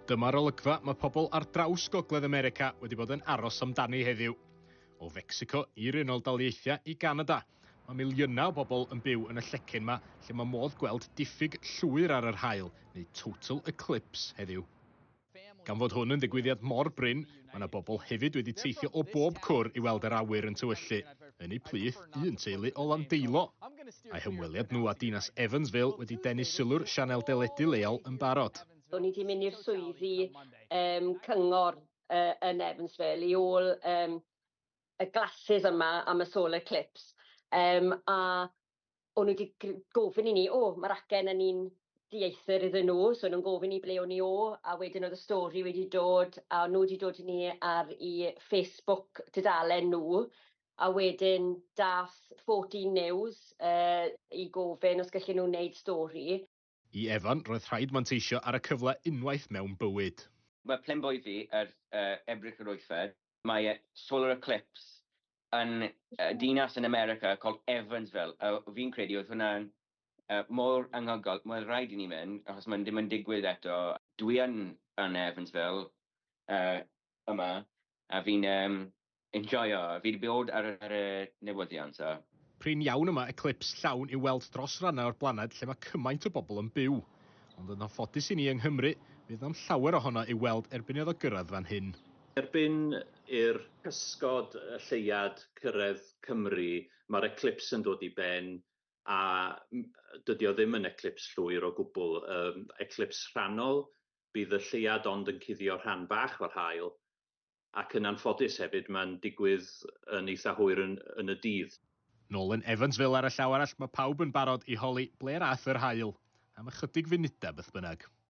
Dyma'r olygfa mae pobl ar draws Gogledd America wedi bod yn aros amdani heddiw. O Fecsico i'r Unol Daleithiau i Ganada, mae miliynau o bobl yn byw yn y llecyn yma lle mae modd gweld diffyg llwyr ar yr haul, neu total eclipse heddiw. Gan fod hwn yn ddigwyddiad mor bryn, mae yna bobl hefyd wedi teithio o bob cwr i weld yr awyr yn tywyllu. Yn eu plith, un teulu o Landeilo. A'i hymweliad nhw a dinas Evansville wedi denu sylw'r sianel deledu leol yn barod. O'n i wedi mynd i'r swyddi cyngor yn Evansville i ôl y glasses yma am y solar eclipse. A o'n nhw wedi gofyn i ni, mae'r acen yn un dieithr iddyn nhw, so nhw'n gofyn i ble o'n i a wedyn oedd y stori wedi dod, a nhw wedi dod i ni ar i Facebook tudalen nhw, a wedyn dath 14 News i gofyn os gallen nhw wneud stori. I Evan, roedd rhaid manteisio ar y cyfle unwaith mewn bywyd. Mae plenboi fi yr Ebrill yr Wythfed. Mae solar eclipse yn dinas yn America called Evansville. Fi'n credu oedd hwnna'n mor anghygol. Mae'n rhaid i ni mynd, achos mae'n ddim yn digwydd eto. Dwi yn Evansville yma, a fi'n enjoyo. Fi wedi bod ar y newyddion, so. Prin iawn yma eclipse llawn i weld dros rannau o'r blaned lle mae cymaint o bobl yn byw. Ond yn anffodus i ni yng Nghymru, bydd na'm llawer ohono i weld erbyn iddo gyrraedd fan hyn. Erbyn i'r cysgod y lleiad cyrraedd Cymru, mae'r eclipse yn dod i ben, a dydy o ddim yn eclipse llwyr o gwbl. Eclipse rhannol, bydd y lleiad ond yn cuddio rhan bach o'r haul, ac yn anffodus hefyd mae'n digwydd yn eitha hwyr yn y dydd. Nôl yn Evansville ar y llaw arall, mae pawb yn barod i holi ble rath yr haul, am ychydig funudau beth bynnag.